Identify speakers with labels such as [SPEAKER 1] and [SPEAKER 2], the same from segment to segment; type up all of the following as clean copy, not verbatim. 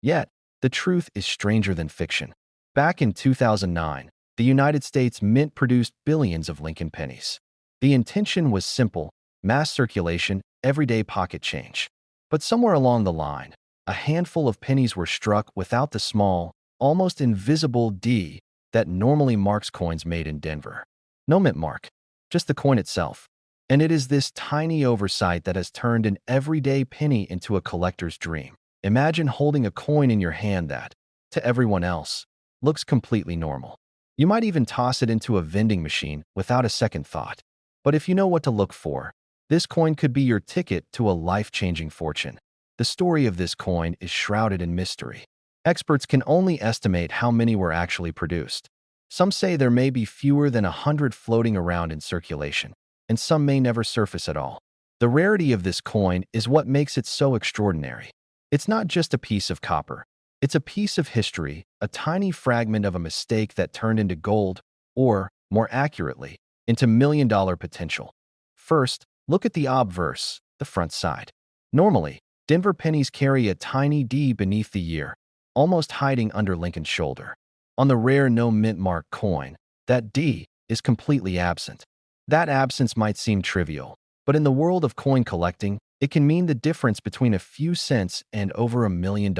[SPEAKER 1] Yet, the truth is stranger than fiction. Back in 2009, the United States Mint produced billions of Lincoln pennies. The intention was simple: mass circulation, everyday pocket change. But somewhere along the line, a handful of pennies were struck without the small, almost invisible D that normally marks coins made in Denver. No mint mark, just the coin itself. And it is this tiny oversight that has turned an everyday penny into a collector's dream. Imagine holding a coin in your hand that, to everyone else, looks completely normal. You might even toss it into a vending machine without a second thought. But if you know what to look for, this coin could be your ticket to a life-changing fortune. The story of this coin is shrouded in mystery. Experts can only estimate how many were actually produced. Some say there may be fewer than 100 floating around in circulation, and some may never surface at all. The rarity of this coin is what makes it so extraordinary. It's not just a piece of copper. It's a piece of history, a tiny fragment of a mistake that turned into gold, or, more accurately, into million-dollar potential. First, look at the obverse, the front side. Normally, Denver pennies carry a tiny D beneath the year, almost hiding under Lincoln's shoulder. On the rare no mint mark coin, that D is completely absent. That absence might seem trivial, but in the world of coin collecting, it can mean the difference between a few cents and over $1 million.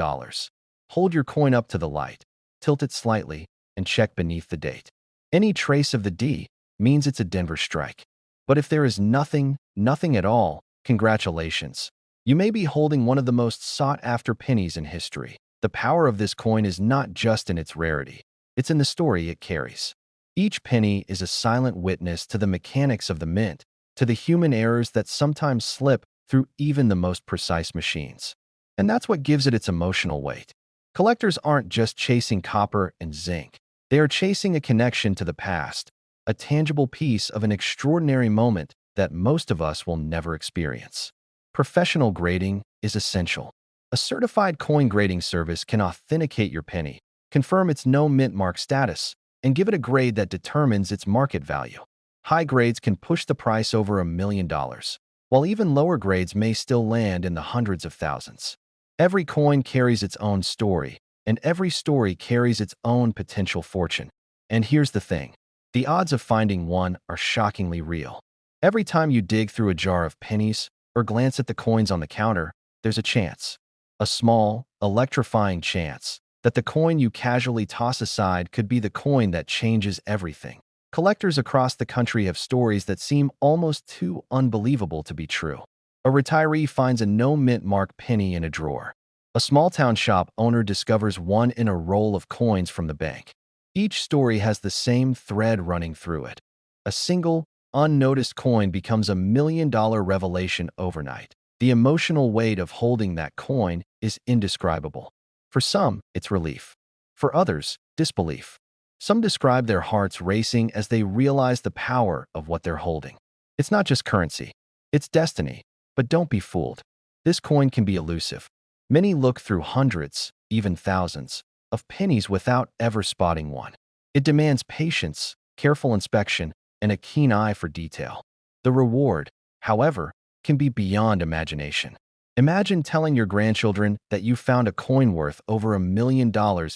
[SPEAKER 1] Hold your coin up to the light, tilt it slightly, and check beneath the date. Any trace of the D means it's a Denver strike. But if there is nothing at all, congratulations. You may be holding one of the most sought-after pennies in history. The power of this coin is not just in its rarity. It's in the story it carries. Each penny is a silent witness to the mechanics of the mint, to the human errors that sometimes slip through even the most precise machines. And that's what gives it its emotional weight. Collectors aren't just chasing copper and zinc. They are chasing a connection to the past, a tangible piece of an extraordinary moment that most of us will never experience. Professional grading is essential. A certified coin grading service can authenticate your penny, confirm its no mint mark status, and give it a grade that determines its market value. High grades can push the price over $1 million, while even lower grades may still land in the hundreds of thousands. Every coin carries its own story, and every story carries its own potential fortune. And here's the thing: the odds of finding one are shockingly real. Every time you dig through a jar of pennies or glance at the coins on the counter, there's a chance, a small, electrifying chance, that the coin you casually toss aside could be the coin that changes everything. Collectors across the country have stories that seem almost too unbelievable to be true. A retiree finds a no mint mark penny in a drawer. A small-town shop owner discovers one in a roll of coins from the bank. Each story has the same thread running through it. A single, unnoticed coin becomes a million-dollar revelation overnight. The emotional weight of holding that coin is indescribable. For some, it's relief. For others, disbelief. Some describe their hearts racing as they realize the power of what they're holding. It's not just currency. It's destiny. But don't be fooled. This coin can be elusive. Many look through hundreds, even thousands, of pennies without ever spotting one. It demands patience, careful inspection, and a keen eye for detail. The reward, however, can be beyond imagination. Imagine telling your grandchildren that you found a coin worth over $1 million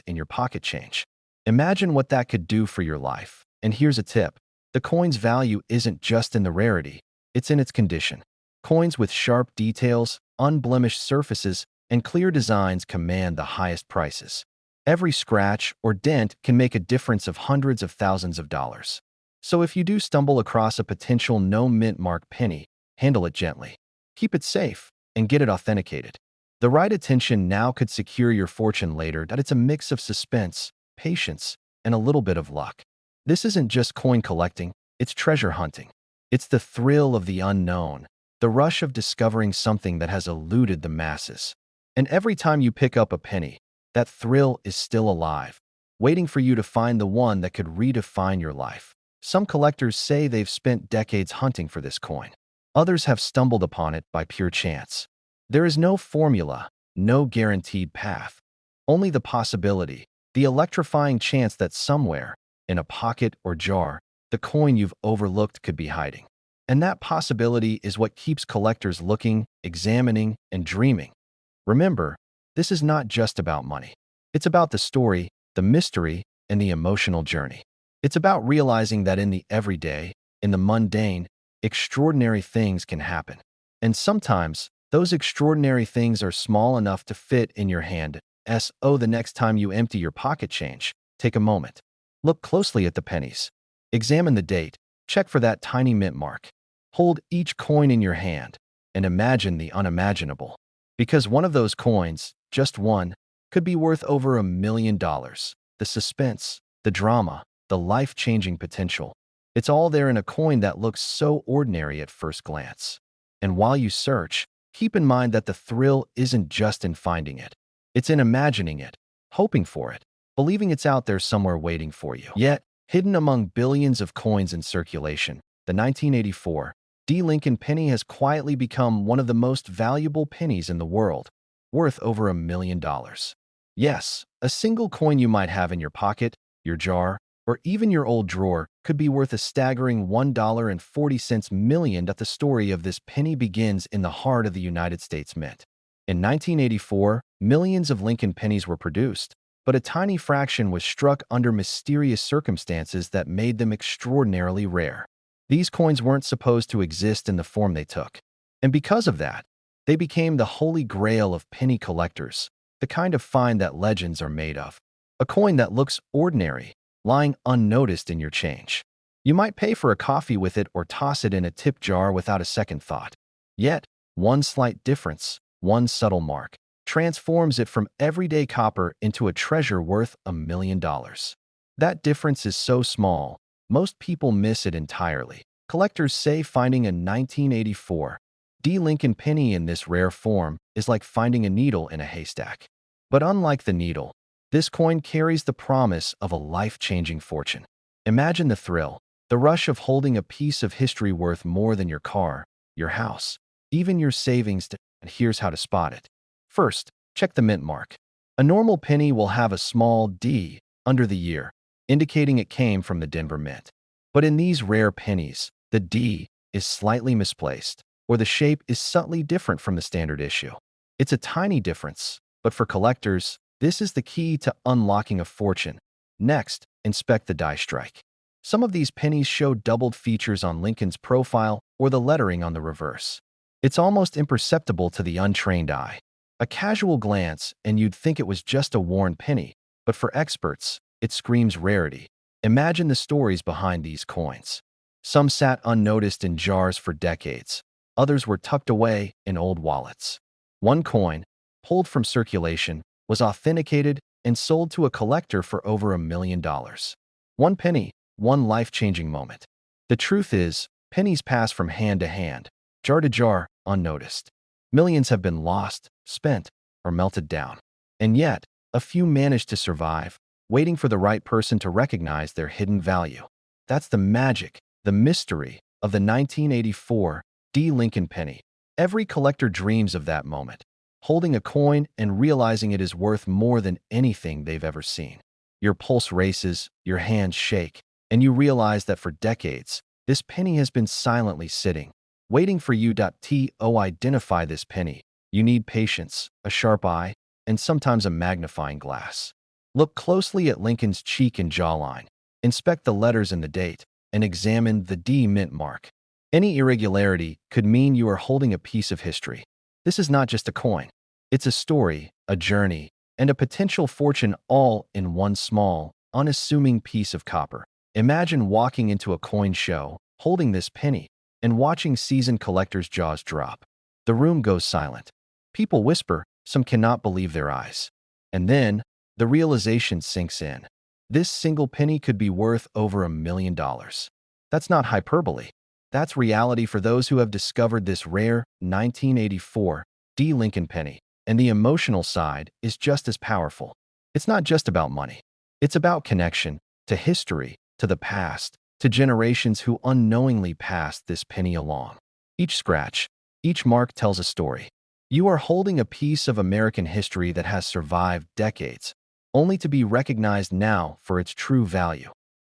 [SPEAKER 1] in your pocket change. Imagine what that could do for your life. And here's a tip: the coin's value isn't just in the rarity, it's in its condition. Coins with sharp details, unblemished surfaces, and clear designs command the highest prices. Every scratch or dent can make a difference of hundreds of thousands of dollars. So if you do stumble across a potential no mint mark penny, handle it gently. Keep it safe and get it authenticated. The right attention now could secure your fortune later. That it's a mix of suspense, patience, and a little bit of luck. This isn't just coin collecting, it's treasure hunting. It's the thrill of the unknown, the rush of discovering something that has eluded the masses. And every time you pick up a penny, that thrill is still alive, waiting for you to find the one that could redefine your life. Some collectors say they've spent decades hunting for this coin. Others have stumbled upon it by pure chance. There is no formula, no guaranteed path. Only the possibility, the electrifying chance that somewhere, in a pocket or jar, the coin you've overlooked could be hiding. And that possibility is what keeps collectors looking, examining, and dreaming. Remember, this is not just about money. It's about the story, the mystery, and the emotional journey. It's about realizing that in the everyday, in the mundane, extraordinary things can happen. And sometimes, those extraordinary things are small enough to fit in your hand. The next time you empty your pocket change, take a moment. Look closely at the pennies. Examine the date. Check for that tiny mint mark. Hold each coin in your hand and imagine the unimaginable. Because one of those coins, just one, could be worth over $1 million. The suspense, the drama, the life-changing potential. It's all there in a coin that looks so ordinary at first glance. And while you search, keep in mind that the thrill isn't just in finding it. It's in imagining it, hoping for it, believing it's out there somewhere waiting for you. Yet, hidden among billions of coins in circulation, the 1984 D. Lincoln penny has quietly become one of the most valuable pennies in the world, worth over $1 million. Yes, a single coin you might have in your pocket, your jar, or even your old drawer could be worth a staggering $1.40 million. The story of this penny begins in the heart of the United States Mint. In 1984, millions of Lincoln pennies were produced, but a tiny fraction was struck under mysterious circumstances that made them extraordinarily rare. These coins weren't supposed to exist in the form they took, and because of that, they became the holy grail of penny collectors, the kind of find that legends are made of. A coin that looks ordinary, lying unnoticed in your change. You might pay for a coffee with it or toss it in a tip jar without a second thought. Yet, one slight difference, one subtle mark, transforms it from everyday copper into a treasure worth $1 million. That difference is so small, most people miss it entirely. Collectors say finding a 1984 D. Lincoln penny in this rare form is like finding a needle in a haystack. But unlike the needle, this coin carries the promise of a life-changing fortune. Imagine the thrill, the rush of holding a piece of history worth more than your car, your house, even your savings. And here's how to spot it. First, check the mint mark. A normal penny will have a small D under the year, indicating it came from the Denver Mint. But in these rare pennies, the D is slightly misplaced, or the shape is subtly different from the standard issue. It's a tiny difference, but for collectors, this is the key to unlocking a fortune. Next, inspect the die strike. Some of these pennies show doubled features on Lincoln's profile or the lettering on the reverse. It's almost imperceptible to the untrained eye. A casual glance, and you'd think it was just a worn penny, but for experts, it screams rarity. Imagine the stories behind these coins. Some sat unnoticed in jars for decades. Others were tucked away in old wallets. One coin, pulled from circulation, was authenticated and sold to a collector for over $1 million. One penny, one life-changing moment. The truth is, pennies pass from hand to hand, jar to jar, unnoticed. Millions have been lost, spent, or melted down. And yet, a few manage to survive, waiting for the right person to recognize their hidden value. That's the magic, the mystery of the 1984 D. Lincoln penny. Every collector dreams of that moment, holding a coin and realizing it is worth more than anything they've ever seen. Your pulse races, your hands shake, and you realize that for decades, this penny has been silently sitting, waiting for you. To identify this penny, you need patience, a sharp eye, and sometimes a magnifying glass. Look closely at Lincoln's cheek and jawline, inspect the letters and the date, and examine the D mint mark. Any irregularity could mean you are holding a piece of history. This is not just a coin. It's a story, a journey, and a potential fortune all in one small, unassuming piece of copper. Imagine walking into a coin show, holding this penny, and watching seasoned collectors' jaws drop. The room goes silent. People whisper, some cannot believe their eyes. And then, the realization sinks in. This single penny could be worth over $1 million. That's not hyperbole. That's reality for those who have discovered this rare 1984 D. Lincoln penny. And the emotional side is just as powerful. It's not just about money. It's about connection to history, to the past, to generations who unknowingly passed this penny along. Each scratch, each mark tells a story. You are holding a piece of American history that has survived decades, only to be recognized now for its true value.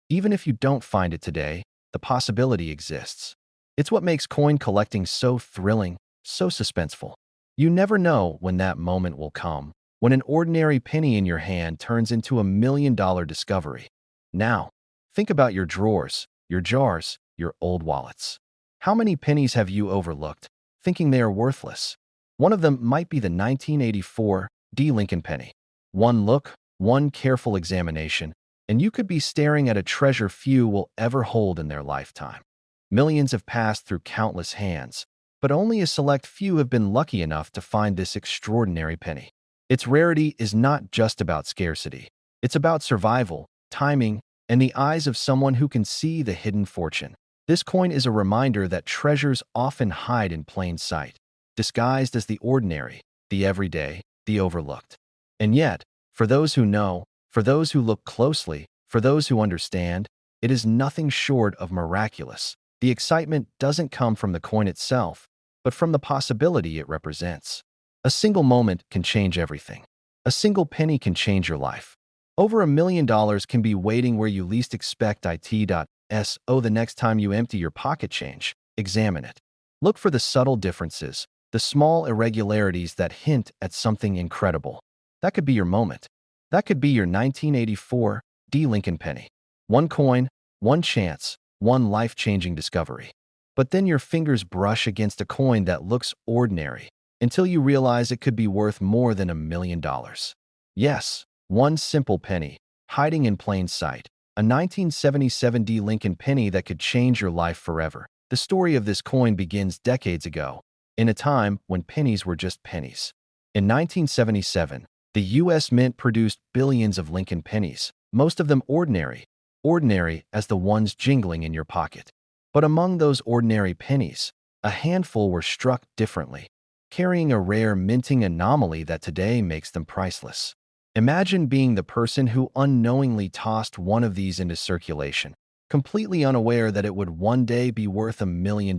[SPEAKER 1] Even if you don't find it today, the possibility exists. It's what makes coin collecting so thrilling, so suspenseful. You never know when that moment will come, when an ordinary penny in your hand turns into $1 million discovery. Now, think about your drawers, your jars, your old wallets. How many pennies have you overlooked, thinking they are worthless? One of them might be the 1984 D. Lincoln penny. One look, one careful examination, and you could be staring at a treasure few will ever hold in their lifetime. Millions have passed through countless hands, but only a select few have been lucky enough to find this extraordinary penny. Its rarity is not just about scarcity. It's about survival, timing, and the eyes of someone who can see the hidden fortune. This coin is a reminder that treasures often hide in plain sight, disguised as the ordinary, the everyday, the overlooked. And yet, for those who know, for those who look closely, for those who understand, it is nothing short of miraculous. The excitement doesn't come from the coin itself, but from the possibility it represents. A single moment can change everything. A single penny can change your life. Over $1 million can be waiting where you least expect it.so the next time you empty your pocket change, examine it. Look for the subtle differences, the small irregularities that hint at something incredible. That could be your moment. That could be your 1984 D. Lincoln penny. One coin, one chance, one life-changing discovery. But then your fingers brush against a coin that looks ordinary, until you realize it could be worth more than $1 million. Yes, one simple penny, hiding in plain sight. A 1977 D. Lincoln penny that could change your life forever. The story of this coin begins decades ago, in a time when pennies were just pennies. In 1977, the U.S. Mint produced billions of Lincoln pennies, most of them ordinary as the ones jingling in your pocket. But among those ordinary pennies, a handful were struck differently, carrying a rare minting anomaly that today makes them priceless. Imagine being the person who unknowingly tossed one of these into circulation, completely unaware that it would one day be worth $1 million.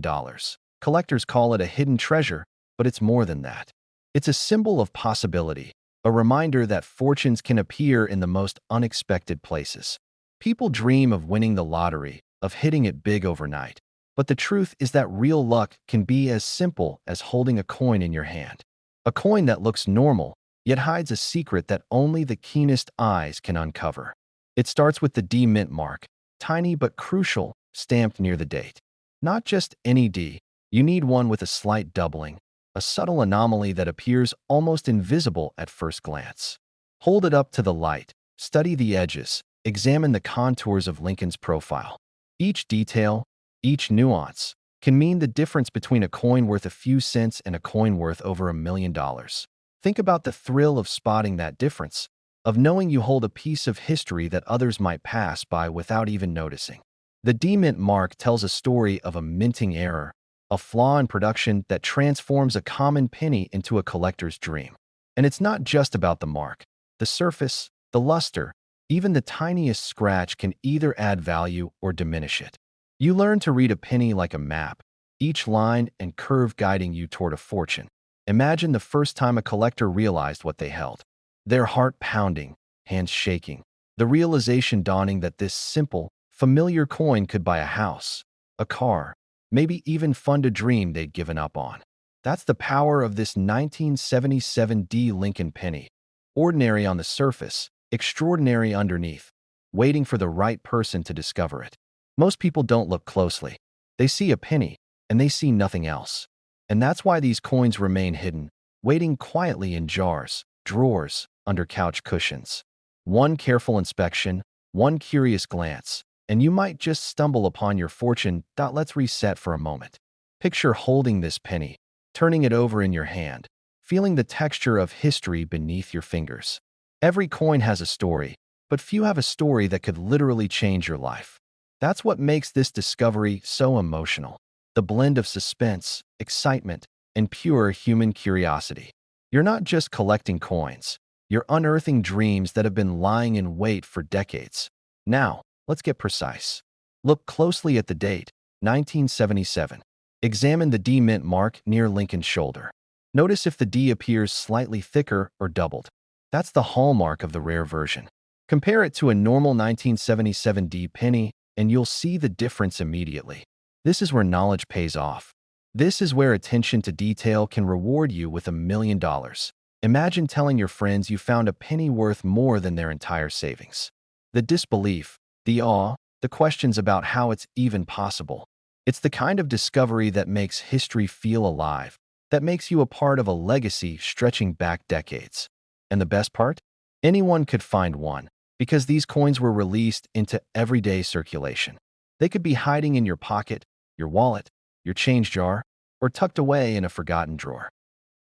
[SPEAKER 1] Collectors call it a hidden treasure, but it's more than that. It's a symbol of possibility, a reminder that fortunes can appear in the most unexpected places. People dream of winning the lottery, of hitting it big overnight. But the truth is that real luck can be as simple as holding a coin in your hand. A coin that looks normal, yet hides a secret that only the keenest eyes can uncover. It starts with the D Mint mark, tiny but crucial, stamped near the date. Not just any D, you need one with a slight doubling, a subtle anomaly that appears almost invisible at first glance. Hold it up to the light, study the edges, examine the contours of Lincoln's profile. Each detail, each nuance, can mean the difference between a coin worth a few cents and a coin worth over $1 million. Think about the thrill of spotting that difference, of knowing you hold a piece of history that others might pass by without even noticing. The D Mint mark tells a story of a minting error, a flaw in production that transforms a common penny into a collector's dream. And it's not just about the mark. The surface, the luster, even the tiniest scratch can either add value or diminish it. You learn to read a penny like a map, each line and curve guiding you toward a fortune. Imagine the first time a collector realized what they held. Their heart pounding, hands shaking, the realization dawning that this simple, familiar coin could buy a house, a car, maybe even fund a dream they'd given up on. That's the power of this 1977 D. Lincoln penny. Ordinary on the surface, extraordinary underneath, waiting for the right person to discover it. Most people don't look closely. They see a penny, and they see nothing else. And that's why these coins remain hidden, waiting quietly in jars, drawers, under couch cushions. One careful inspection, one curious glance, and you might just stumble upon your fortune. Let's reset for a moment. Picture holding this penny, turning it over in your hand, feeling the texture of history beneath your fingers. Every coin has a story, but few have a story that could literally change your life. That's what makes this discovery so emotional. The blend of suspense, excitement, and pure human curiosity. You're not just collecting coins. You're unearthing dreams that have been lying in wait for decades. Now, let's get precise. Look closely at the date, 1977. Examine the D Mint mark near Lincoln's shoulder. Notice if the D appears slightly thicker or doubled. That's the hallmark of the rare version. Compare it to a normal 1977 D penny, and you'll see the difference immediately. This is where knowledge pays off. This is where attention to detail can reward you with $1 million. Imagine telling your friends you found a penny worth more than their entire savings. The disbelief, the awe, the questions about how it's even possible. It's the kind of discovery that makes history feel alive, that makes you a part of a legacy stretching back decades. And the best part? Anyone could find one, because these coins were released into everyday circulation. They could be hiding in your pocket, your wallet, your change jar, or tucked away in a forgotten drawer.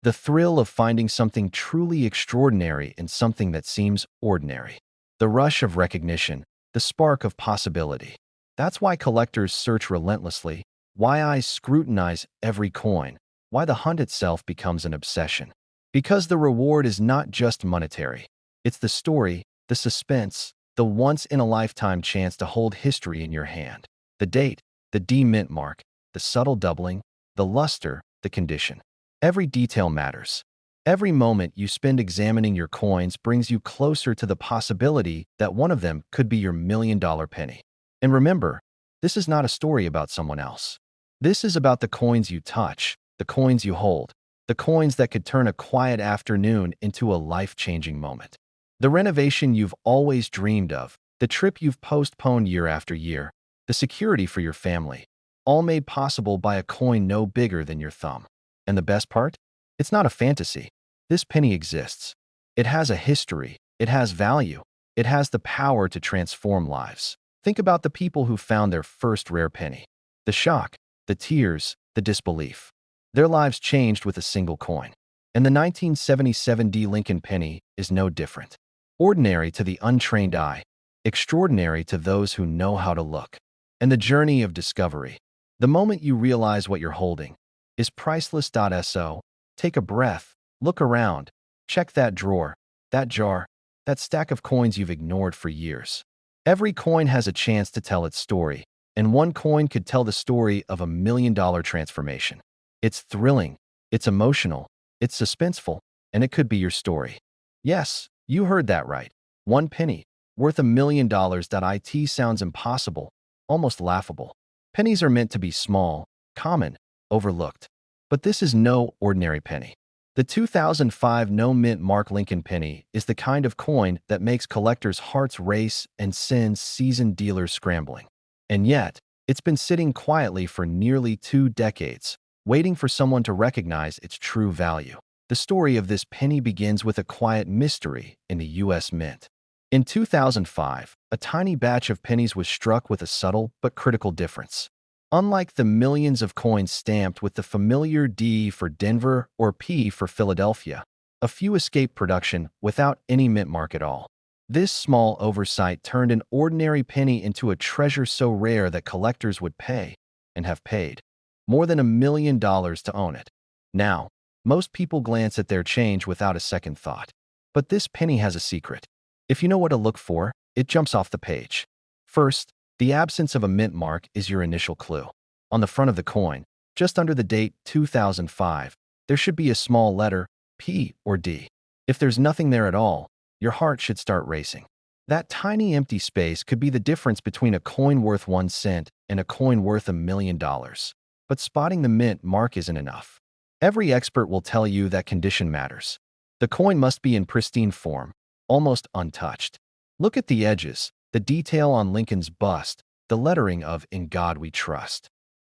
[SPEAKER 1] The thrill of finding something truly extraordinary in something that seems ordinary. The rush of recognition, the spark of possibility. That's why collectors search relentlessly, why eyes scrutinize every coin, why the hunt itself becomes an obsession. Because the reward is not just monetary. It's the story, the suspense, the once-in-a-lifetime chance to hold history in your hand. The date, the D-mint mark, the subtle doubling, the luster, the condition. Every detail matters. Every moment you spend examining your coins brings you closer to the possibility that one of them could be your million-dollar penny. And remember, this is not a story about someone else. This is about the coins you touch, the coins you hold, the coins that could turn a quiet afternoon into a life-changing moment. The renovation you've always dreamed of, the trip you've postponed year after year, the security for your family, all made possible by a coin no bigger than your thumb. And the best part? It's not a fantasy. This penny exists. It has a history. It has value. It has the power to transform lives. Think about the people who found their first rare penny. The shock, the tears, the disbelief. Their lives changed with a single coin. And the 1977 D. Lincoln penny is no different. Ordinary to the untrained eye, extraordinary to those who know how to look. And the journey of discovery. The moment you realize what you're holding is priceless. So, take a breath, look around, check that drawer, that jar, that stack of coins you've ignored for years. Every coin has a chance to tell its story, and one coin could tell the story of a million-dollar transformation. It's thrilling, it's emotional, it's suspenseful, and it could be your story. Yes, you heard that right. One penny, worth $1 million. It sounds impossible, almost laughable. Pennies are meant to be small, common, overlooked. But this is no ordinary penny. The 2005 no-mint mark Lincoln penny is the kind of coin that makes collectors' hearts race and sends seasoned dealers scrambling. And yet, it's been sitting quietly for nearly 2 decades, waiting for someone to recognize its true value. The story of this penny begins with a quiet mystery in the U.S. Mint. In 2005, a tiny batch of pennies was struck with a subtle but critical difference. Unlike the millions of coins stamped with the familiar D for Denver or P for Philadelphia, a few escaped production without any mint mark at all. This small oversight turned an ordinary penny into a treasure so rare that collectors would pay, and have paid, more than $1 million to own it. Now, most people glance at their change without a second thought. But this penny has a secret. If you know what to look for, it jumps off the page. First, the absence of a mint mark is your initial clue. On the front of the coin, just under the date 2005, there should be a small letter, P or D. If there's nothing there at all, your heart should start racing. That tiny empty space could be the difference between a coin worth 1 cent and a coin worth $1 million. But spotting the mint mark isn't enough. Every expert will tell you that condition matters. The coin must be in pristine form, almost untouched. Look at the edges, the detail on Lincoln's bust, the lettering of "In God We Trust."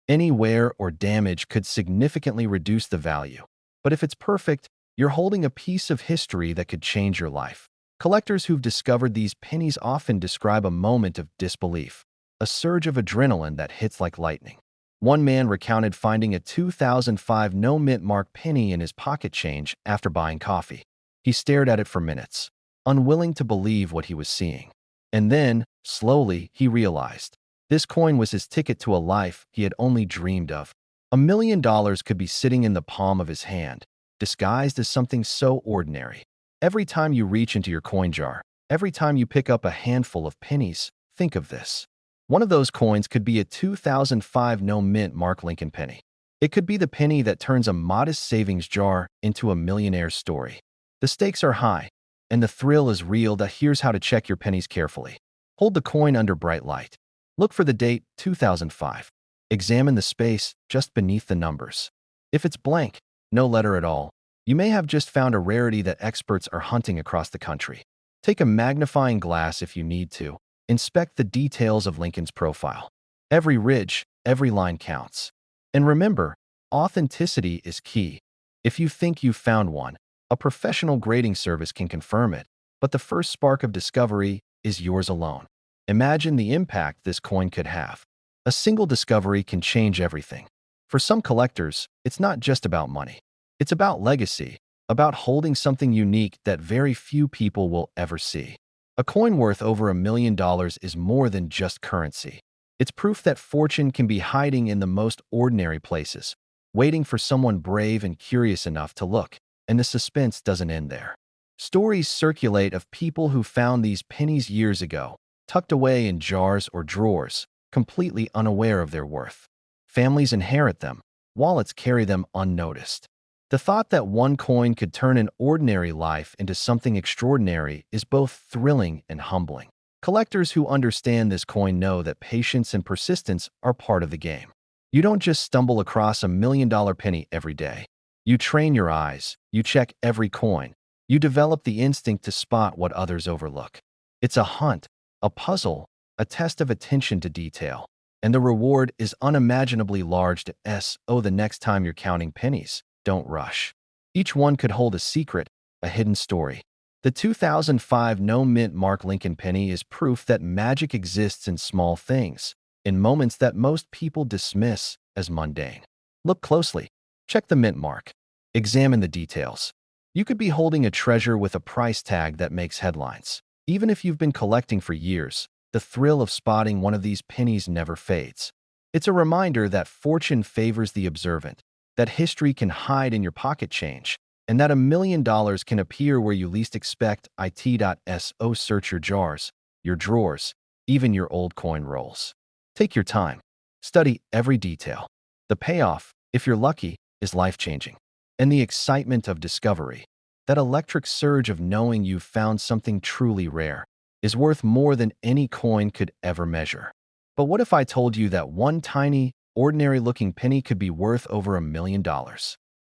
[SPEAKER 1] Any wear or damage could significantly reduce the value. But if it's perfect, you're holding a piece of history that could change your life. Collectors who've discovered these pennies often describe a moment of disbelief, a surge of adrenaline that hits like lightning. One man recounted finding a 2005 no-mint mark penny in his pocket change after buying coffee. He stared at it for minutes, unwilling to believe what he was seeing. And then, slowly, he realized. This coin was his ticket to a life he had only dreamed of. $1 million could be sitting in the palm of his hand, disguised as something so ordinary. Every time you reach into your coin jar, every time you pick up a handful of pennies, think of this. One of those coins could be a 2005 no-mint mark Lincoln penny. It could be the penny that turns a modest savings jar into a millionaire's story. The stakes are high, and the thrill is real. Here's how to check your pennies carefully. Hold the coin under bright light. Look for the date, 2005. Examine the space just beneath the numbers. If it's blank, no letter at all, You may have just found a rarity that experts are hunting across the country. Take a magnifying glass if you need to. Inspect the details of Lincoln's profile. Every ridge, every line counts. And remember, authenticity is key. If you think you've found one, a professional grading service can confirm it, but the first spark of discovery is yours alone. Imagine the impact this coin could have. A single discovery can change everything. For some collectors, it's not just about money. It's about legacy, about holding something unique that very few people will ever see. A coin worth over $1 million is more than just currency. It's proof that fortune can be hiding in the most ordinary places, waiting for someone brave and curious enough to look. And the suspense doesn't end there. Stories circulate of people who found these pennies years ago, tucked away in jars or drawers, completely unaware of their worth. Families inherit them, wallets carry them unnoticed. The thought that one coin could turn an ordinary life into something extraordinary is both thrilling and humbling. Collectors who understand this coin know that patience and persistence are part of the game. You don't just stumble across $1 million penny every day. You train your eyes, you check every coin, you develop the instinct to spot what others overlook. It's a hunt, a puzzle, a test of attention to detail. And the reward is unimaginably large to S.O. The next time you're counting pennies, don't rush. Each one could hold a secret, a hidden story. The 2005 No Mint Mark Lincoln penny is proof that magic exists in small things, in moments that most people dismiss as mundane. Look closely. Check the mint mark. Examine the details. You could be holding a treasure with a price tag that makes headlines. Even if you've been collecting for years, the thrill of spotting one of these pennies never fades. It's a reminder that fortune favors the observant, that history can hide in your pocket change, and that $1 million can appear where you least expect. It.so search your jars, your drawers, even your old coin rolls. Take your time. Study every detail. The payoff, if you're lucky, is life-changing. And the excitement of discovery, that electric surge of knowing you've found something truly rare, is worth more than any coin could ever measure. But what if I told you that one tiny, ordinary-looking penny could be worth over $1 million?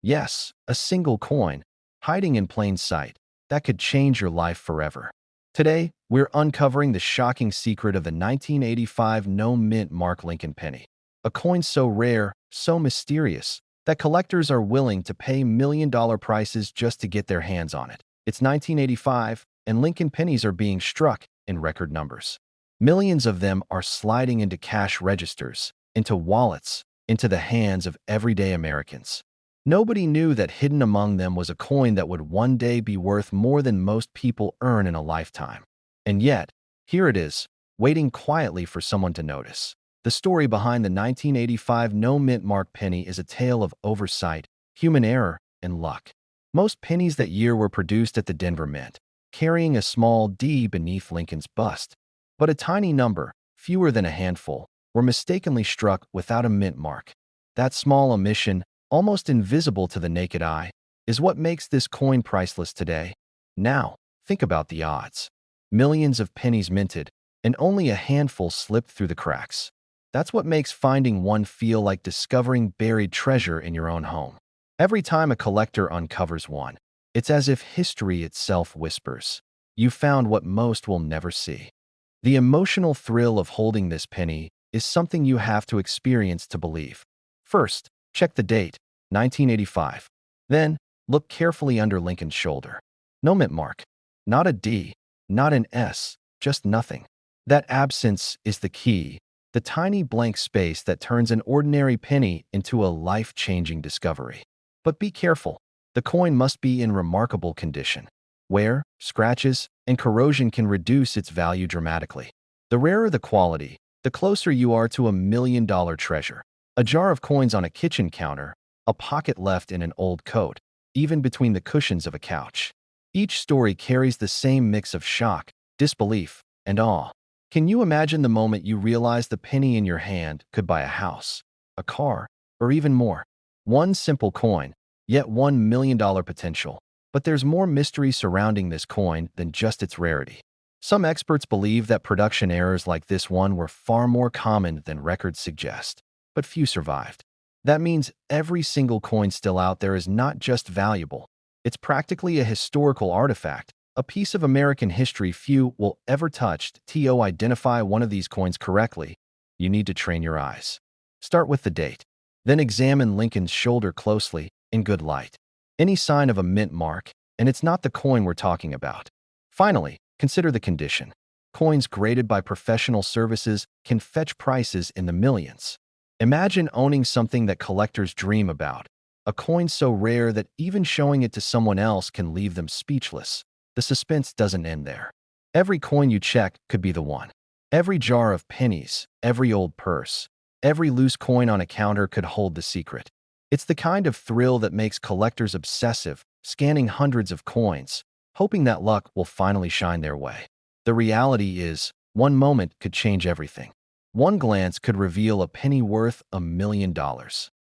[SPEAKER 1] Yes, a single coin, hiding in plain sight, that could change your life forever. Today, we're uncovering the shocking secret of the 1985 No Mint Mark Lincoln penny. A coin so rare, so mysterious, that collectors are willing to pay million-dollar prices just to get their hands on it. It's 1985, and Lincoln pennies are being struck in record numbers. Millions of them are sliding into cash registers, into wallets, into the hands of everyday Americans. Nobody knew that hidden among them was a coin that would one day be worth more than most people earn in a lifetime. And yet, here it is, waiting quietly for someone to notice. The story behind the 1985 No Mint Mark penny is a tale of oversight, human error, and luck. Most pennies that year were produced at the Denver Mint, carrying a small D beneath Lincoln's bust. But a tiny number, fewer than a handful, were mistakenly struck without a mint mark. That small omission, almost invisible to the naked eye, is what makes this coin priceless today. Now, think about the odds. Millions of pennies minted, and only a handful slipped through the cracks. That's what makes finding one feel like discovering buried treasure in your own home. Every time a collector uncovers one, it's as if history itself whispers, "You found what most will never see." The emotional thrill of holding this penny is something you have to experience to believe. First, check the date, 1985. Then, look carefully under Lincoln's shoulder. No mint mark. Not a D, not an S, just nothing. That absence is the key, the tiny blank space that turns an ordinary penny into a life-changing discovery. But be careful. The coin must be in remarkable condition. Wear, scratches, and corrosion can reduce its value dramatically. The rarer the quality, the closer you are to $1 million treasure. A jar of coins on a kitchen counter, a pocket left in an old coat, even between the cushions of a couch. Each story carries the same mix of shock, disbelief, and awe. Can you imagine the moment you realize the penny in your hand could buy a house, a car, or even more? One simple coin, yet $1 million potential. But there's more mystery surrounding this coin than just its rarity. Some experts believe that production errors like this one were far more common than records suggest, but few survived. That means every single coin still out there is not just valuable, It's practically a historical artifact, a piece of American history few will ever touch. To identify one of these coins correctly, you need to train your eyes. Start with the date. Then examine Lincoln's shoulder closely, in good light. Any sign of a mint mark, and it's not the coin we're talking about. Finally, consider the condition. Coins graded by professional services can fetch prices in the millions. Imagine owning something that collectors dream about, a coin so rare that even showing it to someone else can leave them speechless. The suspense doesn't end there. Every coin you check could be the one. Every jar of pennies, every old purse, every loose coin on a counter could hold the secret. It's the kind of thrill that makes collectors obsessive, scanning hundreds of coins, hoping that luck will finally shine their way. The reality is, one moment could change everything. One glance could reveal a penny worth $1 million.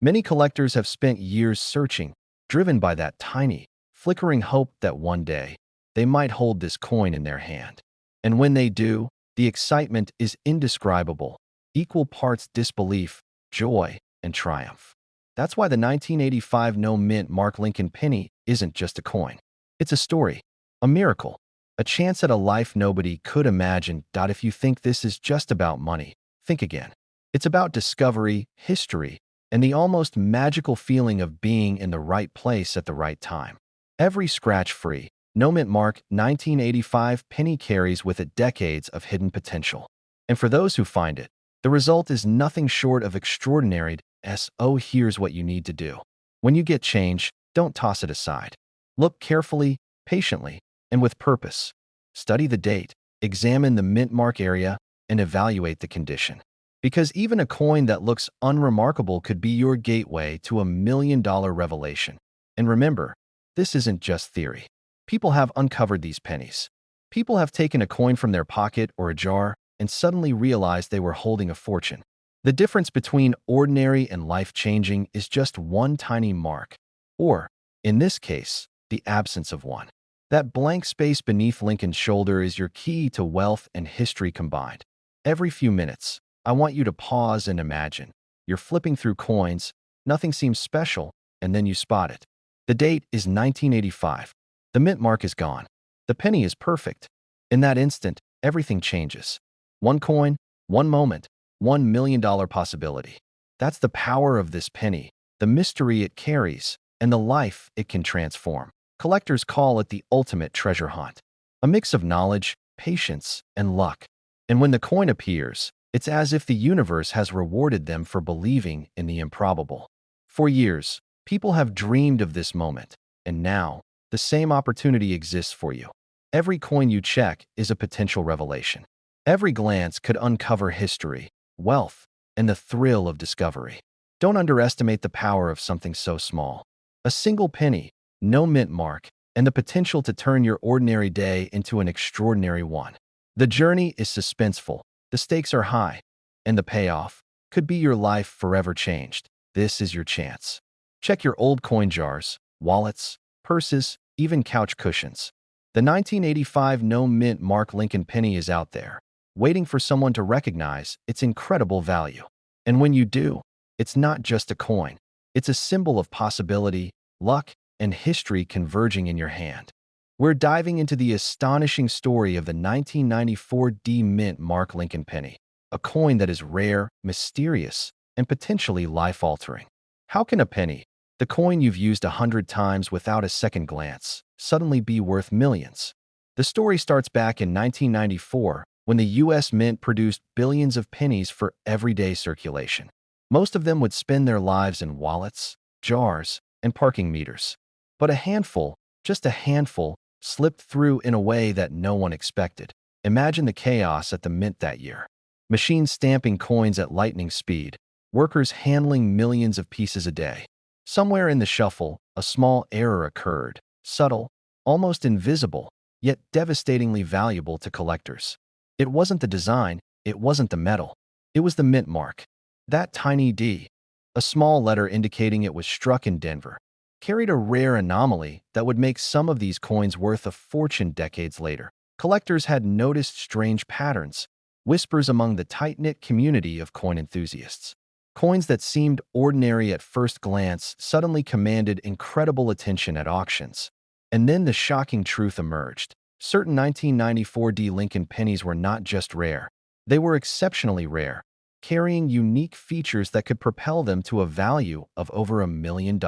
[SPEAKER 1] Many collectors have spent years searching, driven by that tiny, flickering hope that one day they might hold this coin in their hand. And when they do, the excitement is indescribable, equal parts disbelief, joy, and triumph. That's why the 1985 No Mint Mark Lincoln penny isn't just a coin. It's a story, a miracle, a chance at a life nobody could imagine. If you think this is just about money, think again. It's about discovery, history, and the almost magical feeling of being in the right place at the right time. Every scratch-free, No Mint Mark 1985 penny carries with it decades of hidden potential. And for those who find it, the result is nothing short of extraordinary. Here's what you need to do. When you get change, don't toss it aside. Look carefully, patiently, and with purpose. Study the date, examine the mint mark area, and evaluate the condition. Because even a coin that looks unremarkable could be your gateway to $1 million revelation. And remember, this isn't just theory. People have uncovered these pennies. People have taken a coin from their pocket or a jar and suddenly realized they were holding a fortune. The difference between ordinary and life-changing is just one tiny mark, or, in this case, the absence of one. That blank space beneath Lincoln's shoulder is your key to wealth and history combined. Every few minutes, I want you to pause and imagine. You're flipping through coins, nothing seems special, and then you spot it. The date is 1985. The mint mark is gone. The penny is perfect. In that instant, everything changes. One coin, one moment, $1 million possibility. That's the power of this penny, the mystery it carries, and the life it can transform. Collectors call it the ultimate treasure hunt. A mix of knowledge, patience, and luck. And when the coin appears, it's as if the universe has rewarded them for believing in the improbable. For years, people have dreamed of this moment, and now, the same opportunity exists for you. Every coin you check is a potential revelation. Every glance could uncover history, wealth, and the thrill of discovery. Don't underestimate the power of something so small. A single penny, no mint mark, and the potential to turn your ordinary day into an extraordinary one. The journey is suspenseful, the stakes are high, and the payoff could be your life forever changed. This is your chance. Check your old coin jars, wallets, purses, even couch cushions. The 1985 No Mint Mark Lincoln penny is out there, waiting for someone to recognize its incredible value. And when you do, it's not just a coin. It's a symbol of possibility, luck, and history converging in your hand. We're diving into the astonishing story of the 1994 D Mint Mark Lincoln penny, a coin that is rare, mysterious, and potentially life-altering. How can a penny, the coin you've used 100 times without a second glance, suddenly be worth millions? The story starts back in 1994 when the U.S. Mint produced billions of pennies for everyday circulation. Most of them would spend their lives in wallets, jars, and parking meters. But a handful, just a handful, slipped through in a way that no one expected. Imagine the chaos at the mint that year. Machines stamping coins at lightning speed, workers handling millions of pieces a day. Somewhere in the shuffle, a small error occurred, subtle, almost invisible, yet devastatingly valuable to collectors. It wasn't the design, it wasn't the metal. It was the mint mark. That tiny D, a small letter indicating it was struck in Denver, carried a rare anomaly that would make some of these coins worth a fortune decades later. Collectors had noticed strange patterns, whispers among the tight-knit community of coin enthusiasts. Coins that seemed ordinary at first glance suddenly commanded incredible attention at auctions, And then the shocking truth emerged. Certain 1994 D Lincoln pennies were not just rare. They were exceptionally rare, carrying unique features that could propel them to a value of over $1 million.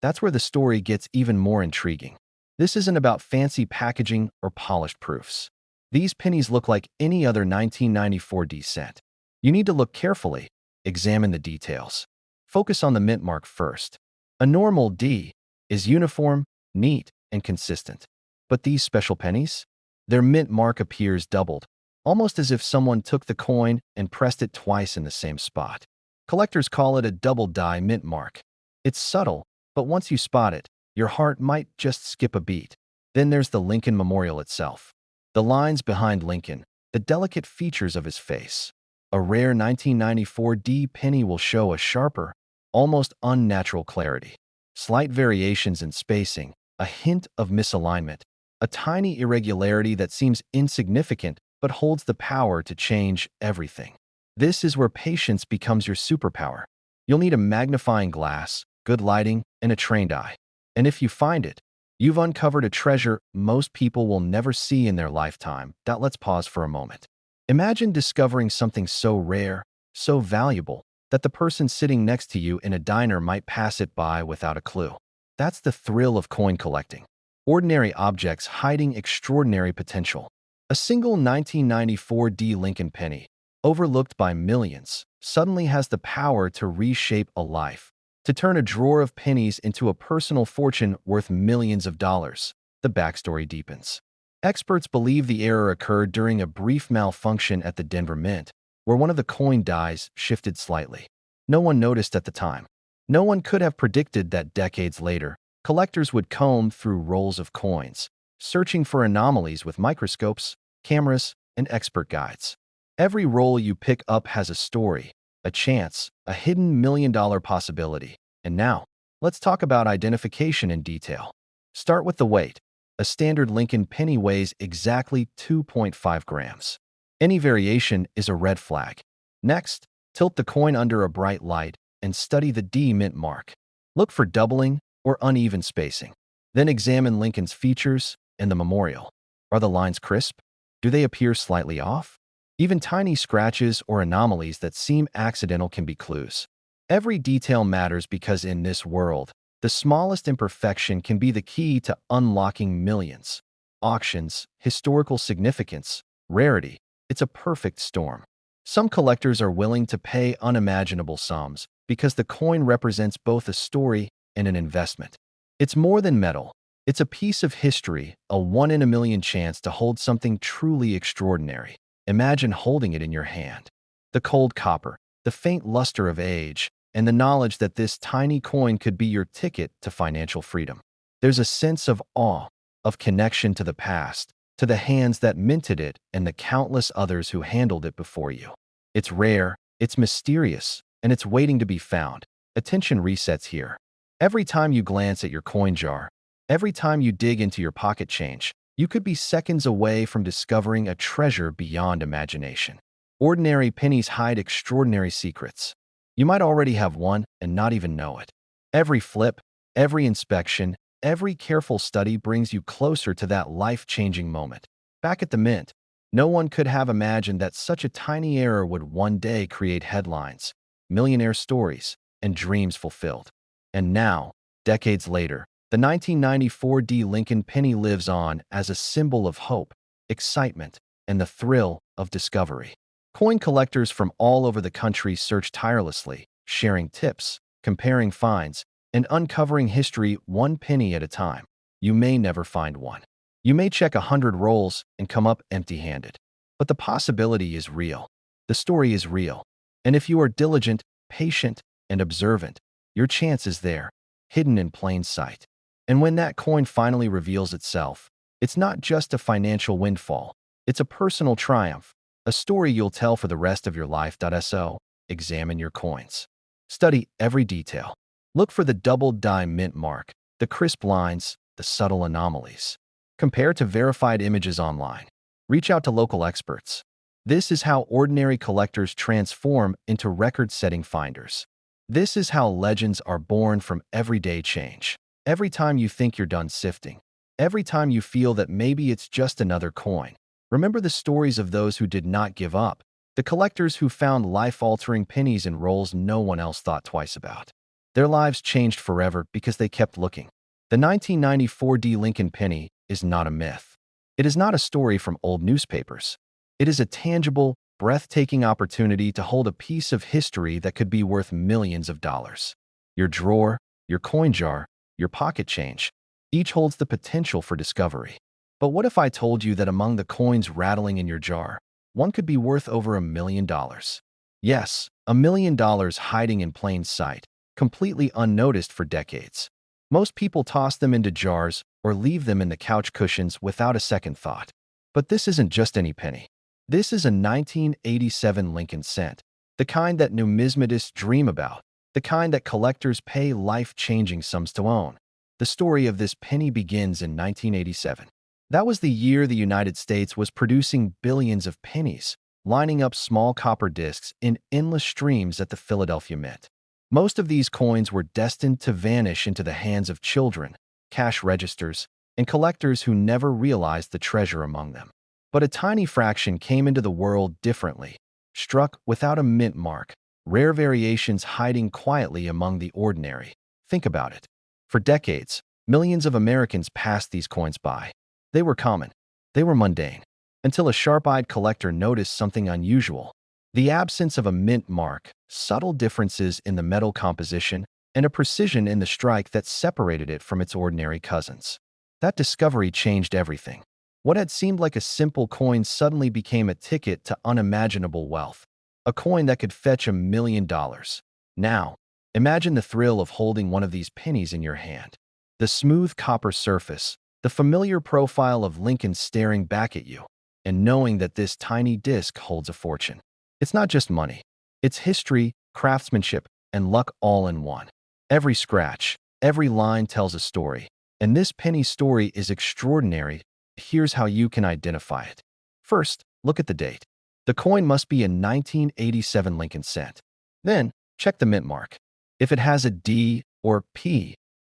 [SPEAKER 1] That's where the story gets even more intriguing. This isn't about fancy packaging or polished proofs. These pennies look like any other 1994 D cent. You need to look carefully, examine the details. Focus on the mint mark first. A normal D is uniform, neat, and consistent. But these special pennies? Their mint mark appears doubled, almost as if someone took the coin and pressed it twice in the same spot. Collectors call it a double die mint mark. It's subtle, but once you spot it, your heart might just skip a beat. Then there's the Lincoln Memorial itself. The lines behind Lincoln, the delicate features of his face. A rare 1994 D penny will show a sharper, almost unnatural clarity. Slight variations in spacing, a hint of misalignment, a tiny irregularity that seems insignificant but holds the power to change everything. This is where patience becomes your superpower. You'll need a magnifying glass, good lighting, and a trained eye. And if you find it, you've uncovered a treasure most people will never see in their lifetime. Let's pause for a moment. Imagine discovering something so rare, so valuable, that the person sitting next to you in a diner might pass it by without a clue. That's the thrill of coin collecting. Ordinary objects hiding extraordinary potential. A single 1994 D Lincoln penny, overlooked by millions, suddenly has the power to reshape a life, to turn a drawer of pennies into a personal fortune worth millions of dollars. The backstory deepens. Experts believe the error occurred during a brief malfunction at the Denver Mint, where one of the coin dies shifted slightly. No one noticed at the time. No one could have predicted that decades later, collectors would comb through rolls of coins, searching for anomalies with microscopes, cameras, and expert guides. Every roll you pick up has a story, a chance, a hidden million-dollar possibility. And now, let's talk about identification in detail. Start with the weight. A standard Lincoln penny weighs exactly 2.5 grams. Any variation is a red flag. Next, tilt the coin under a bright light and study the D mint mark. Look for doubling or uneven spacing. Then examine Lincoln's features and the memorial. Are the lines crisp? Do they appear slightly off? Even tiny scratches or anomalies that seem accidental can be clues. Every detail matters because in this world, the smallest imperfection can be the key to unlocking millions. Auctions, historical significance, rarity. It's a perfect storm. Some collectors are willing to pay unimaginable sums because the coin represents both a story and an investment. It's more than metal. It's a piece of history, a one-in-a-million chance to hold something truly extraordinary. Imagine holding it in your hand. The cold copper, the faint luster of age, and the knowledge that this tiny coin could be your ticket to financial freedom. There's a sense of awe, of connection to the past, to the hands that minted it and the countless others who handled it before you. It's rare, it's mysterious, and it's waiting to be found. Attention resets here. Every time you glance at your coin jar, every time you dig into your pocket change, you could be seconds away from discovering a treasure beyond imagination. Ordinary pennies hide extraordinary secrets. You might already have one and not even know it. Every flip, every inspection, every careful study brings you closer to that life-changing moment. Back at the Mint, no one could have imagined that such a tiny error would one day create headlines, millionaire stories, and dreams fulfilled. And now, decades later, the 1994 D Lincoln penny lives on as a symbol of hope, excitement, and the thrill of discovery. Coin collectors from all over the country search tirelessly, sharing tips, comparing finds, and uncovering history one penny at a time. You may never find one. You may check 100 rolls and come up empty-handed. But the possibility is real. The story is real. And if you are diligent, patient, and observant, your chance is there, hidden in plain sight. And when that coin finally reveals itself, it's not just a financial windfall. It's a personal triumph, a story you'll tell for the rest of your life. So, examine your coins. Study every detail. Look for the double die mint mark, the crisp lines, the subtle anomalies. Compare to verified images online. Reach out to local experts. This is how ordinary collectors transform into record-setting finders. This is how legends are born from everyday change. Every time you think you're done sifting, every time you feel that maybe it's just another coin, remember the stories of those who did not give up, the collectors who found life-altering pennies in rolls no one else thought twice about. Their lives changed forever because they kept looking. The 1994 D. Lincoln penny is not a myth. It is not a story from old newspapers. It is a tangible, breathtaking opportunity to hold a piece of history that could be worth millions of dollars. Your drawer, your coin jar, your pocket change, each holds the potential for discovery. But what if I told you that among the coins rattling in your jar, one could be worth over $1 million? Yes, $1 million hiding in plain sight, completely unnoticed for decades. Most people toss them into jars or leave them in the couch cushions without a second thought. But this isn't just any penny. This is a 1987 Lincoln cent, the kind that numismatists dream about, the kind that collectors pay life-changing sums to own. The story of this penny begins in 1987. That was the year the United States was producing billions of pennies, lining up small copper discs in endless streams at the Philadelphia Mint. Most of these coins were destined to vanish into the hands of children, cash registers, and collectors who never realized the treasure among them. But a tiny fraction came into the world differently, struck without a mint mark, rare variations hiding quietly among the ordinary. Think about it. For decades, millions of Americans passed these coins by. They were common. They were mundane. Until a sharp-eyed collector noticed something unusual. The absence of a mint mark, subtle differences in the metal composition, and a precision in the strike that separated it from its ordinary cousins. That discovery changed everything. What had seemed like a simple coin suddenly became a ticket to unimaginable wealth. A coin that could fetch $1 million. Now, imagine the thrill of holding one of these pennies in your hand. The smooth copper surface, the familiar profile of Lincoln staring back at you, and knowing that this tiny disc holds a fortune. It's not just money. It's history, craftsmanship, and luck all in one. Every scratch, every line tells a story, and this penny story is extraordinary. Here's how you can identify it. First, look at the date. The coin must be a 1987 Lincoln cent. Then, check the mint mark. If it has a D or P,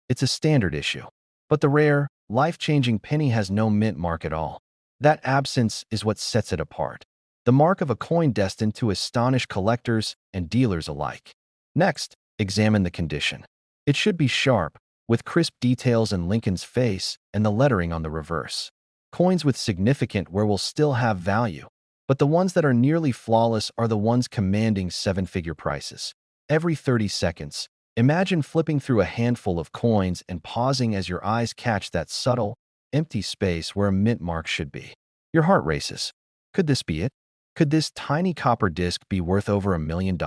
[SPEAKER 1] it's a standard issue. But the rare, life-changing penny has no mint mark at all. That absence is what sets it apart. The mark of a coin destined to astonish collectors and dealers alike. Next, examine the condition. It should be sharp, with crisp details in Lincoln's face and the lettering on the reverse. Coins with significant wear will still have value, but the ones that are nearly flawless are the ones commanding seven-figure prices. Every 30 seconds, imagine flipping through a handful of coins and pausing as your eyes catch that subtle, empty space where a mint mark should be. Your heart races. Could this be it? Could this tiny copper disc be worth over $1 million?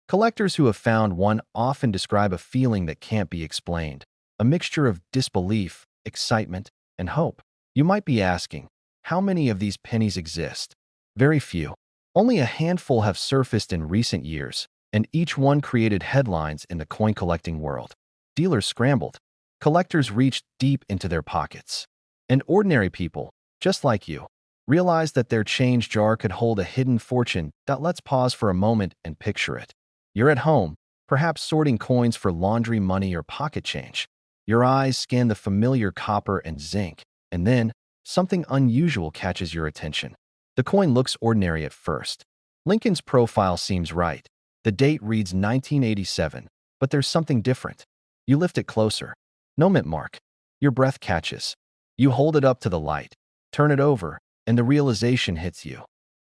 [SPEAKER 1] Collectors who have found one often describe a feeling that can't be explained, a mixture of disbelief, excitement, and hope. You might be asking, how many of these pennies exist? Very few. Only a handful have surfaced in recent years, and each one created headlines in the coin-collecting world. Dealers scrambled. Collectors reached deep into their pockets. And ordinary people, just like you, realized that their change jar could hold a hidden fortune. Let's pause for a moment and picture it. You're at home, perhaps sorting coins for laundry money or pocket change. Your eyes scan the familiar copper and zinc, and then something unusual catches your attention. The coin looks ordinary at first. Lincoln's profile seems right. The date reads 1987, but there's something different. You lift it closer. No mint mark. Your breath catches. You hold it up to the light, turn it over, and the realization hits you.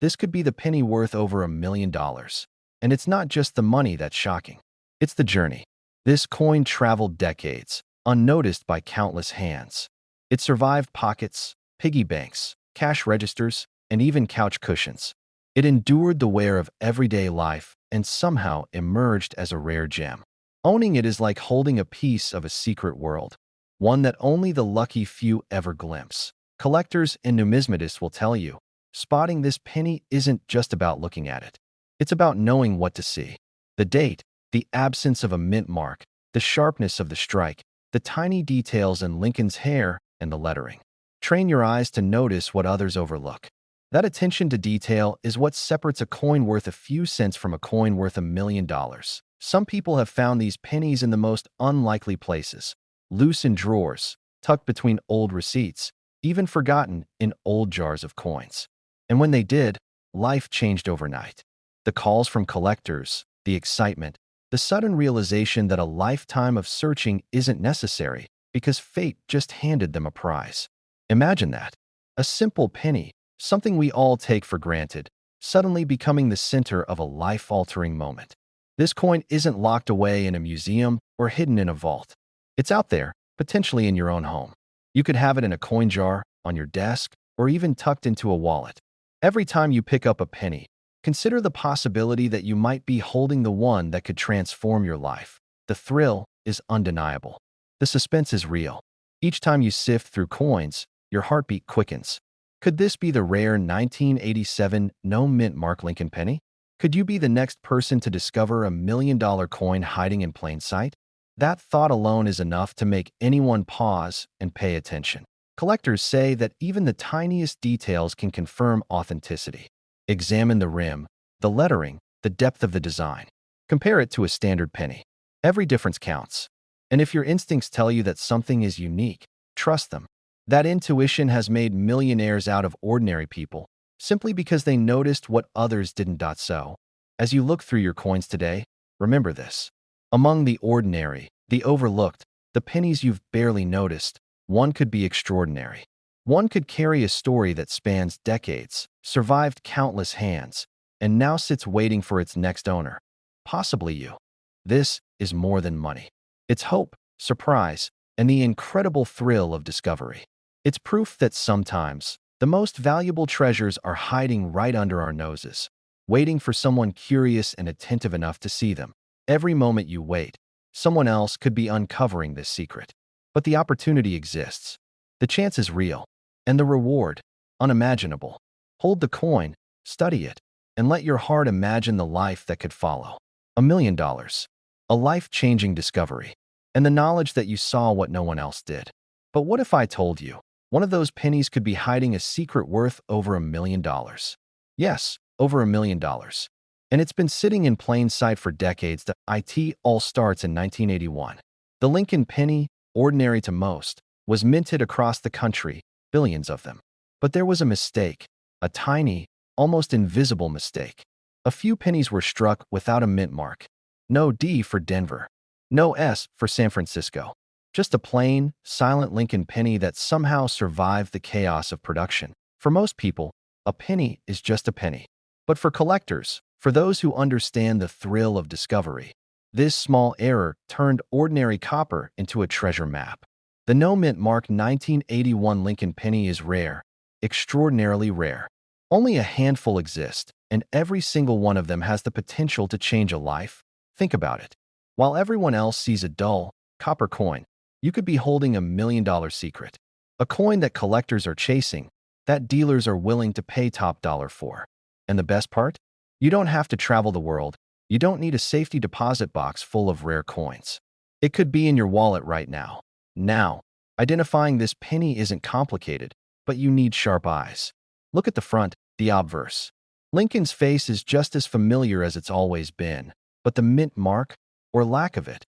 [SPEAKER 1] This could be the penny worth over $1 million. And it's not just the money that's shocking. It's the journey. This coin traveled decades, unnoticed by countless hands. It survived pockets, piggy banks, cash registers, and even couch cushions. It endured the wear of everyday life and somehow emerged as a rare gem. Owning it is like holding a piece of a secret world, one that only the lucky few ever glimpse. Collectors and numismatists will tell you, spotting this penny isn't just about looking at it. It's about knowing what to see. The date, the absence of a mint mark, the sharpness of the strike, the tiny details in Lincoln's hair, and the lettering. Train your eyes to notice what others overlook. That attention to detail is what separates a coin worth a few cents from a coin worth $1 million. Some people have found these pennies in the most unlikely places. loose in drawers, tucked between old receipts, even forgotten in old jars of coins. And when they did, life changed overnight. The calls from collectors, the excitement, the sudden realization that a lifetime of searching isn't necessary because fate just handed them a prize. Imagine that. A simple penny, something we all take for granted, suddenly becoming the center of a life-altering moment. This coin isn't locked away in a museum or hidden in a vault. It's out there, potentially in your own home. You could have it in a coin jar, on your desk, or even tucked into a wallet. Every time you pick up a penny, consider the possibility that you might be holding the one that could transform your life. The thrill is undeniable. The suspense is real. Each time you sift through coins, your heartbeat quickens. Could this be the rare 1987 no mint mark Lincoln penny? Could you be the next person to discover a $1 million coin hiding in plain sight? That thought alone is enough to make anyone pause and pay attention. Collectors say that even the tiniest details can confirm authenticity. Examine the rim, the lettering, the depth of the design. Compare it to a standard penny. Every difference counts. And if your instincts tell you that something is unique, trust them. That intuition has made millionaires out of ordinary people, simply because they noticed what others didn't. So, as you look through your coins today, remember this. Among the ordinary, the overlooked, the pennies you've barely noticed, one could be extraordinary. One could carry a story that spans decades, survived countless hands, and now sits waiting for its next owner. Possibly you. This is more than money. It's hope, surprise, and the incredible thrill of discovery. It's proof that sometimes, the most valuable treasures are hiding right under our noses, waiting for someone curious and attentive enough to see them. Every moment you wait, someone else could be uncovering this secret. But the opportunity exists. The chance is real. And the reward, unimaginable. Hold the coin, study it, and let your heart imagine the life that could follow. $1 million. A life-changing discovery. And the knowledge that you saw what no one else did. But what if I told you, one of those pennies could be hiding a secret worth over $1 million? Yes, over $1 million. And it's been sitting in plain sight for decades. It all starts in 1981. The Lincoln penny, ordinary to most, was minted across the country, billions of them. But there was a mistake, a tiny, almost invisible mistake. A few pennies were struck without a mint mark. No D for Denver. No S for San Francisco. Just a plain, silent Lincoln penny that somehow survived the chaos of production. For most people, a penny is just a penny. But for collectors, for those who understand the thrill of discovery, this small error turned ordinary copper into a treasure map. The no-mint mark 1981 Lincoln penny is rare, extraordinarily rare. Only a handful exist, and every single one of them has the potential to change a life. Think about it. While everyone else sees a dull, copper coin, you could be holding $1 million secret. A coin that collectors are chasing, that dealers are willing to pay top dollar for. And the best part? You don't have to travel the world. You don't need a safety deposit box full of rare coins. It could be in your wallet right now. Now, identifying this penny isn't complicated, but you need sharp eyes. Look at the front, the obverse. Lincoln's face is just as familiar as it's always been, but the mint mark, or lack of it,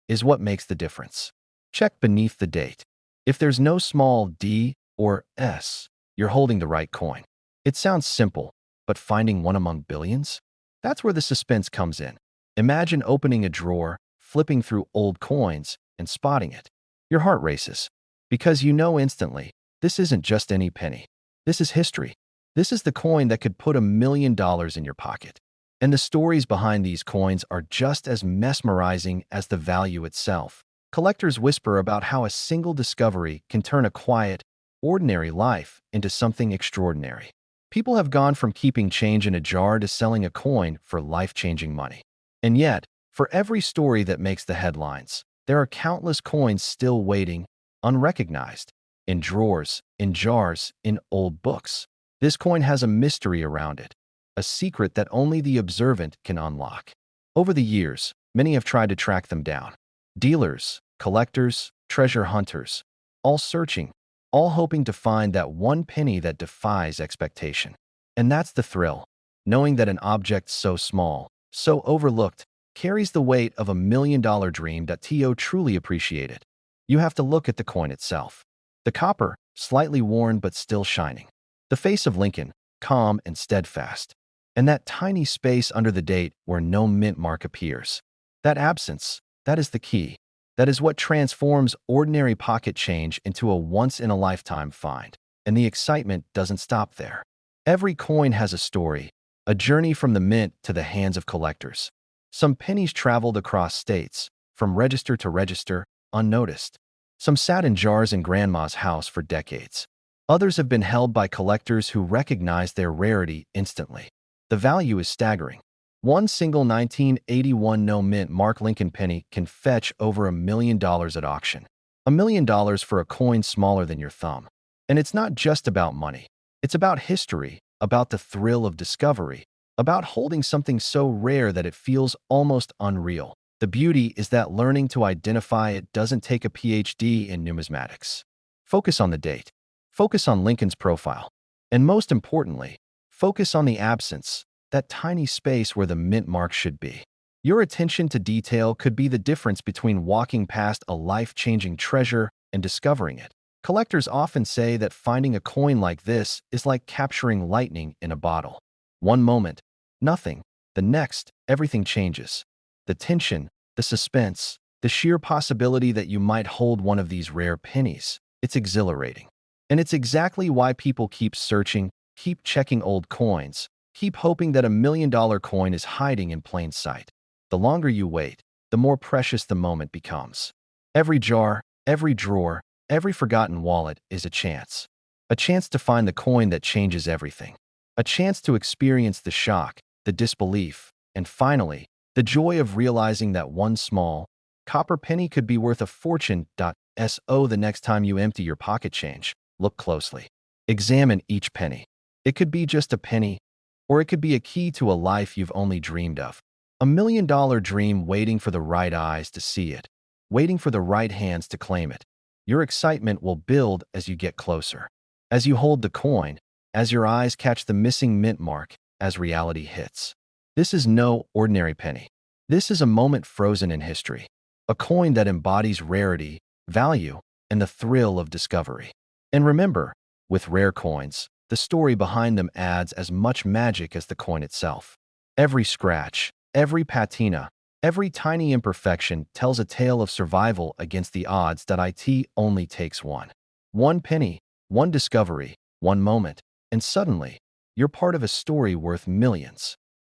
[SPEAKER 1] is what makes the difference. Check beneath the date. If there's no small d or s, you're holding the right coin. It sounds simple, but finding one among billions? That's where the suspense comes in. Imagine opening a drawer, flipping through old coins, and spotting it. Your heart races, because you know instantly, this isn't just any penny. This is history. This is the coin that could put $1 million in your pocket. And the stories behind these coins are just as mesmerizing as the value itself. Collectors whisper about how a single discovery can turn a quiet, ordinary life into something extraordinary. People have gone from keeping change in a jar to selling a coin for life-changing money. And yet, for every story that makes the headlines, there are countless coins still waiting, unrecognized, in drawers, in jars, in old books. This coin has a mystery around it, a secret that only the observant can unlock. Over the years, many have tried to track them down. Dealers, collectors, treasure hunters, all searching, all hoping to find that one penny that defies expectation. And that's the thrill, knowing that an object so small, so overlooked, carries the weight of $1 million dream. To truly appreciate it, You have to look at the coin itself. The copper, slightly worn but still shining. The face of Lincoln, calm and steadfast. And that tiny space under the date where no mint mark appears. That absence, that is the key. That is what transforms ordinary pocket change into a once-in-a-lifetime find. And the excitement doesn't stop there. Every coin has a story, a journey from the mint to the hands of collectors. Some pennies traveled across states, from register to register, unnoticed. Some sat in jars in grandma's house for decades. Others have been held by collectors who recognize their rarity instantly. The value is staggering. One single 1981 no-mint Mark Lincoln penny can fetch over $1 million at auction. $1 million for a coin smaller than your thumb. And it's not just about money. It's about history, about the thrill of discovery, about holding something so rare that it feels almost unreal. The beauty is that learning to identify it doesn't take a PhD in numismatics. Focus on the date. Focus on Lincoln's profile. And most importantly, focus on the absence, that tiny space where the mint mark should be. Your attention to detail could be the difference between walking past a life-changing treasure and discovering it. Collectors often say that finding a coin like this is like capturing lightning in a bottle. One moment, nothing. The next, everything changes. The tension, the suspense, the sheer possibility that you might hold one of these rare pennies. It's exhilarating. And it's exactly why people keep searching, keep checking old coins, keep hoping that $1 million coin is hiding in plain sight. The longer you wait, the more precious the moment becomes. Every jar, every drawer, every forgotten wallet is a chance. A chance to find the coin that changes everything. A chance to experience the shock, the disbelief, and finally, the joy of realizing that one small, copper penny could be worth a fortune. So the next time you empty your pocket change, look closely. Examine each penny. It could be just a penny, or it could be a key to a life you've only dreamed of. $1 million dream waiting for the right eyes to see it, waiting for the right hands to claim it. Your excitement will build as you get closer. As you hold the coin, as your eyes catch the missing mint mark, as reality hits. This is no ordinary penny. This is a moment frozen in history. A coin that embodies rarity, value, and the thrill of discovery. And remember, with rare coins, the story behind them adds as much magic as the coin itself. Every scratch, every patina, every tiny imperfection tells a tale of survival against the odds that it only takes one. One penny, one discovery, one moment, and suddenly, you're part of a story worth millions.